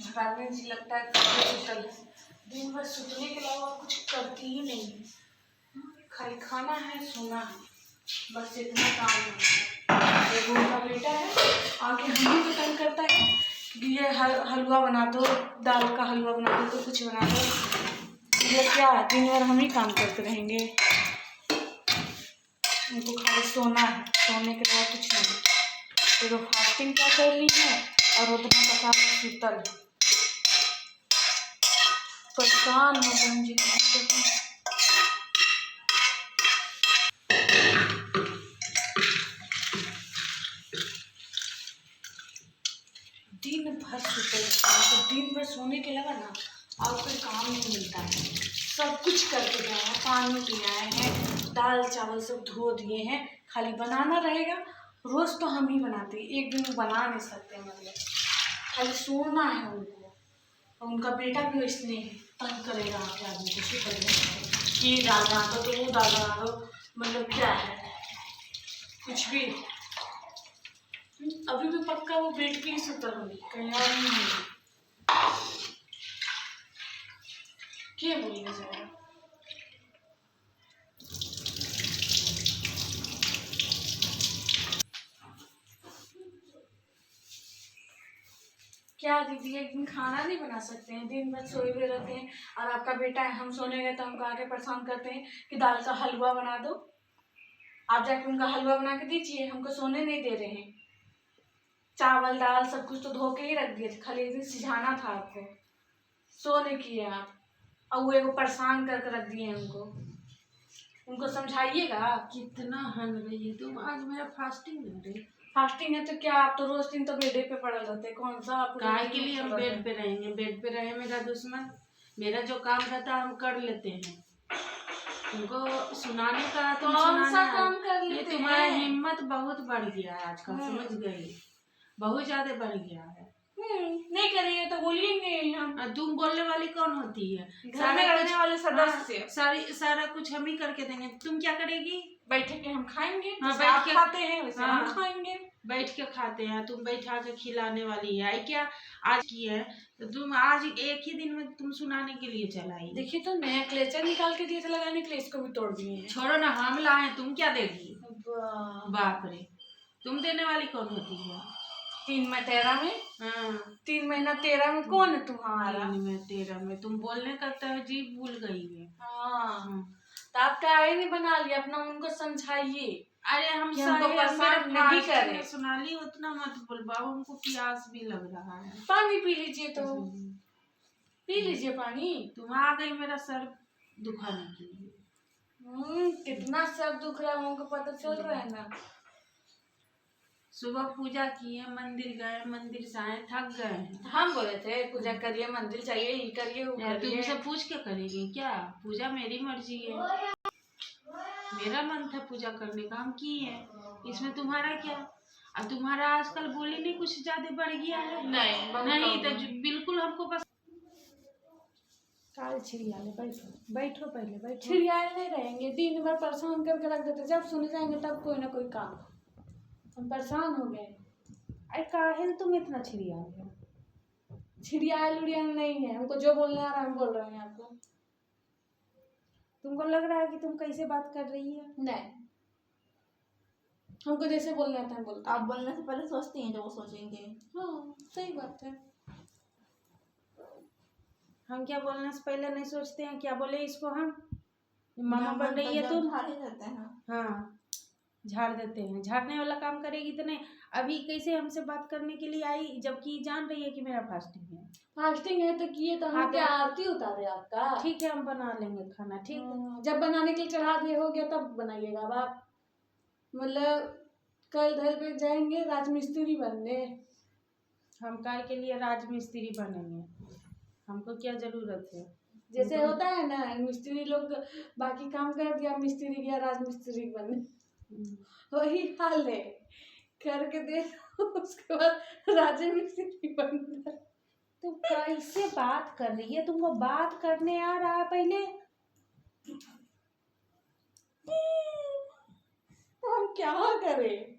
झकाने जी लगता है सुतल दिन भर सुतने के अलावा कुछ करती ही नहीं है। खाली खाना है, सोना है, बस इतना काम है। एक उनका बेटा है आके हम ही को तंग करता है कि ये हलवा बना दो, दाल का हलवा बना दो, तो कुछ बना दो। ये क्या दिन भर हम ही काम करते रहेंगे। उनको खाली सोना है, सोने के अलावा कुछ नहीं। तो फास्टिंग क्या कर रही है और उतना पका सुतल है। परेशान हो गए जी। दिन भर सुतल रहता है, तो दिन भर सोने के अलावा ना और कोई काम नहीं मिलता है। सब कुछ करके गए हैं, पानी पिलाए हैं, दाल चावल सब धो दिए हैं, खाली बनाना रहेगा। रोज़ तो हम ही बनाते हैं, एक दिन बना नहीं सकते। मतलब खाली सोना है उनको। और उनका बेटा भी इसने तंग करेगा आके आदमी को, शुक्र है ये दाल बना दो तो वो दाल बना दो। मतलब क्या है कुछ भी। अभी भी पक्का वो बेड पे ही सुतल होगी, कहीं और नहीं होगी। क्या बोलिए जरा। क्या दीदी एक दिन खाना नहीं बना सकते हैं? दिन भर सोए हुए रहते हैं और आपका बेटा है, हम सोने गए तो हमको आके परेशान करते हैं कि दाल का हलवा बना दो। आप जाके उनका हलवा बना के दीजिए, हमको सोने नहीं दे रहे हैं। चावल दाल सब कुछ तो धो के ही रख दिए थे, खाली एक दिन सिझाना था आपको। सो नहीं किए आप, और वो एगो परेशान करके रख दिए हैं उनको। उनको समझाइएगा। कितना हन रही है तुम। आज मेरा फास्टिंग है। फास्टिंग है तो क्या, आप तो रोज दिन तो बेडे पे पड़े रहते, कौन सा आप काय के लिए हम बेड पे रहेंगे? बेड पे रहे मेरा दुश्मन, मेरा जो काम रहता है हम कर लेते हैं। तुमको सुनाने का तुम कौन सा काम कर लेते हैं? तुम्हारा हिम्मत बहुत बढ़ गया है आजकल, समझ गई? बहुत ज्यादा बढ़ गया है। नहीं करिए तो बोलिएंगे हम। तुम बोलने वाली कौन होती है? घर में रहने वाले सदस्य। सारा कुछ हम ही करके देंगे। तुम क्या करेगी? बैठ के हम खाएंगे। बैठ के खाते हैं वैसे हम खाएंगे। बैठ के खाते हैं, तुम बैठा के खिलाने वाली है क्या? आज की है तो तुम आज एक ही दिन में तुम सुनाने के लिए चलाई। देखिए तो नया क्लेचर निकाल के दिए थे लगाने के लिए, इसको भी तोड़ दिए हैं। छोड़ो ना, हम लाए, तुम क्या देगी? बाप रे, तुम देने वाली कौन होती है? 3 में 13 में 3 महीना 13 में कौन है तुम्हारा? 3 में 13 में तुम बोलने करते हो, जीभ भूल गई है। तो आप क्या नहीं बना लिया अपना, उनको समझाइए। अरे हम परेशान नहीं करें। सुनाली उतना मत बोल बाबू, उनको प्यास भी लग रहा है। पानी पी लीजिए, तो पी लीजिए पानी। तुम आ गई मेरा सर दुखाने के लिए। कितना सर दुख रहा है उनको पता चल रहा है ना। सुबह पूजा किए, मंदिर गए, मंदिर से आए, थक गए। हम बोले थे पूजा करिए, मंदिर चाहिए, ये करिए वो करिए। तुमसे पूछ के करेगी क्या पूजा? मेरी मर्जी है, मेरा मन था पूजा करने का, हम किए। इसमें तुम्हारा क्या? अब तुम्हारा आजकल बोली नहीं कुछ ज्यादा बढ़ गया है? नहीं तो बिल्कुल हमको बस काल छिड़ियाले। बैठो पहले बैठो। छिड़ियाले नहीं रहेंगे, दिन भर परेशान करके रख देते, जब सुने जाएंगे तब कोई ना कोई काम। हम परेशान हो गए। अरे काहे तुम इतना छिड़ियाले हो? छिड़ियाल उड़ियाल नहीं है, हमको जो बोलने आ रहा है हम बोल रहे हैं आपको। तुमको लग रहा है कि तुम कैसे बात कर रही है? नहीं, हमको जैसे बोलना था हम बोलते। आप बोलने से पहले सोचती हैं जो वो सोचेंगे। हाँ सही बात है। हम क्या बोलने से पहले नहीं सोचते हैं? क्या बोले इसको हम? मामा बन रही है तुम? झाड़ ही देते हैं। हाँ झाड़ देते हैं, झाड़ने वाला काम करेगी तो नहीं। अभी कैसे हमसे बात करने के लिए आई, जबकि जान रही है कि मेरा फास्टिंग है। फास्टिंग है तो किए तो हम क्या आरती उतारे आपका? ठीक है हम बना लेंगे खाना, ठीक है। जब बनाने के लिए चढ़ा दिए हो गया तब बनाइएगा। अब आप मतलब कल धर पे जाएंगे राजमिस्त्री बनने। हम काय के लिए राजमिस्त्री बनेंगे? हमको क्या जरूरत है? जैसे होता है ना मिस्त्री लोग बाकी काम कर दिया, मिस्त्री गया राजमिस्त्री बनने, वही हाल है। करके दे उसके बाद राजमिस्त्री बनना। तुम कैसे बात कर रही है? तुमको बात करने आ रहा है पहले? तो हम क्या करें?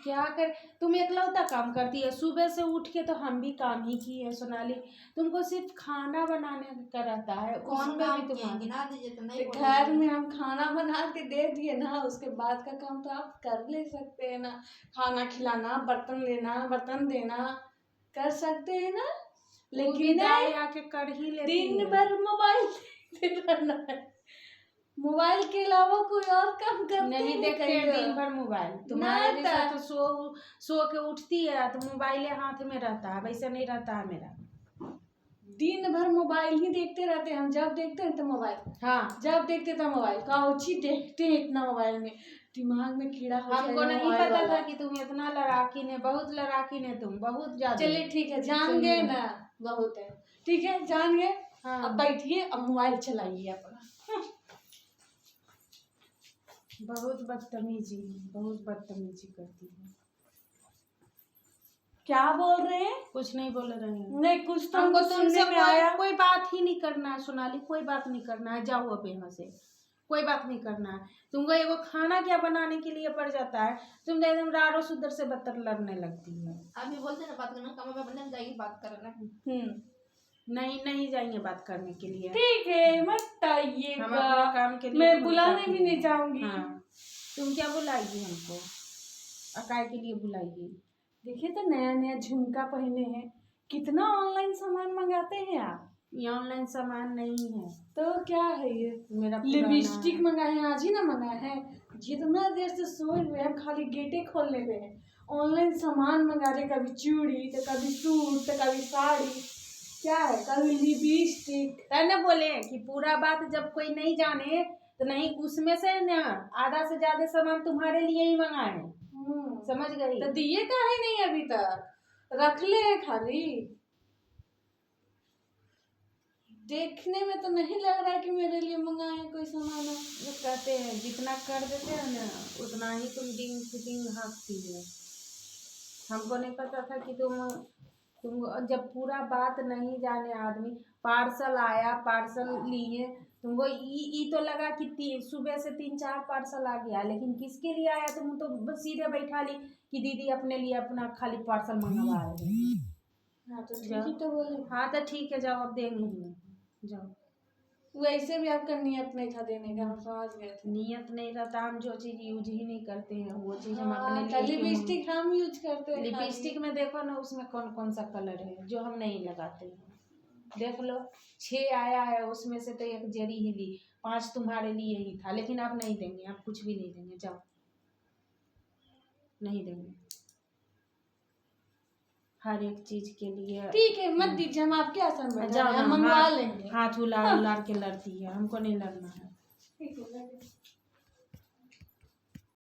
क्या कर, तुम एकलौता काम करती है। सुबह से उठ के तो हम भी काम ही किए सोनाली, तुमको सिर्फ खाना बनाने का रहता है। कौन उसमें काम भी किए तुम्हारा गिना दीजिए तो नहीं तो बोलेंगे। घर में हम खाना बना के दे दिए ना, उसके बाद का काम तो आप कर ले सकते हैं ना। खाना खिलाना, बर्तन लेना, बर्तन देना कर सकते हैं ना। लेकिन लेकिन दाई आके कर ही लेती दिन है। भर मोबाइल देखते रहना है। मोबाइल के अलावा कोई और काम करते नहीं हैं देखते हैं दिन भर मोबाइल। तुम्हारे नहीं जैसा तो सो के उठती है तो मोबाइल हाथ में रहता है, वैसे नहीं रहता है मेरा। दिन भर मोबाइल ही देखते रहते हैं। हम जब देखते हैं तो मोबाइल, हाँ, जब देखते तो मोबाइल। काउची देखते हैं इतना मोबाइल में, दिमाग में कीड़ा हो हमको जाएगा नहीं मोबाइल पता वाला। था कि तुम इतना लड़ाकी ने, बहुत लड़ाकी ने तुम, बहुत ज्यादा। चलिए ठीक है, जान गए ना, बहुत है। ठीक है, जान गए। हाँ। अब बैठिए, अब मोबाइल चलाइए अपना। बहुत बदतमीजी, बहुत बदतमीजी करती है। क्या बोल रहे हैं? कुछ नहीं बोल रहे हैं। नहीं, कुछ तो हमको हमको तुमसे सुनने में आया। कोई बात ही नहीं करना है सोनाली, कोई बात नहीं करना है। जाओ अब यहाँ से, कोई बात नहीं करना है। तुमको एगो खाना क्या बनाने के लिए पड़ जाता है, तुम एकदम रारो सुदर से बदतर लड़ने लगती है। अभी बोलते ना बात करना, कमरे में बंदे जाइए बात करना। नहीं जाएंगे बात करने के लिए। ठीक है, मत हम आइएगा। अपने काम के लिए मैं खुद बुलाने करती भी हैं। नहीं जाऊंगी। हाँ, तुम क्या बुलाएगी हमको, अकाई के लिए बुलाएगी? देखिए तो नया नया झुमका पहने हैं। कितना ऑनलाइन सामान मंगाते हैं आप? ये ऑनलाइन सामान नहीं है, तो क्या है ये? मेरा पुराना लिपस्टिक है। मंगाए हैं, आज ही ना मंगाए हैं। जितना देर से सोए हुए हैं, खाली गेटे खोलने पे हैं। ऑनलाइन सामान मंगा रहे, कभी चूड़ी तो कभी सूट तो कभी साड़ी, क्या है, कभी लिपस्टिक। तय न बोले कि पूरा बात जब कोई नहीं जाने तो नहीं, उसमें से ना आधा से ज्यादा सामान तुम्हारे लिए ही मंगाए। समझ गई? तो दिए काहे नहीं अभी तक? रख ले खाली। देखने में तो नहीं लग रहा है कि मेरे लिए मंगाए हैं कोई सामान। वो कहते हैं जितना कर देते हैं ना उतना ही तुम डिंग फिटिंग हाँकती है। हमको नहीं पता था कि तुम जब पूरा बात नहीं जाने आदमी, पार्सल आया, पार्सल लिए, तुमको ई तो लगा कि सुबह से 3-4 पार्सल आ गया, लेकिन किसके लिए आया? तुम तो बस सीधे बैठा ली कि दीदी अपने लिए अपना खाली पार्सल मंगवा रहे हैं। हाँ तो ठीक ही तो बोले। हाँ तो ठीक है, जाओ अब देंगे ही, जाओ। वैसे भी आपका नियत नहीं था देने का, हम समझ गए थे। नियत नहीं रहता, हम जो चीज यूज ही नहीं करते हैं वो चीज हम हाँ, अपने तो लिए क्यों लिपस्टिक हम यूज करते हैं। लिपस्टिक में देखो ना, उसमें कौन कौन सा कलर है जो हम नहीं लगाते हैं। देख लो, 6 आया है, उसमें से तो एक जरी ही ली, 5 तुम्हारे लिए ही था। लेकिन आप नहीं देंगे, आप कुछ भी नहीं देंगे, जाओ, नहीं देंगे। हर एक चीज के लिए ठीक है, मत दीजिए, हम आपके आसन में जाओ, हम मंगवा लेंगे। हाथ उलार उलार के लड़ती है, हमको नहीं लड़ना है। ठीक है।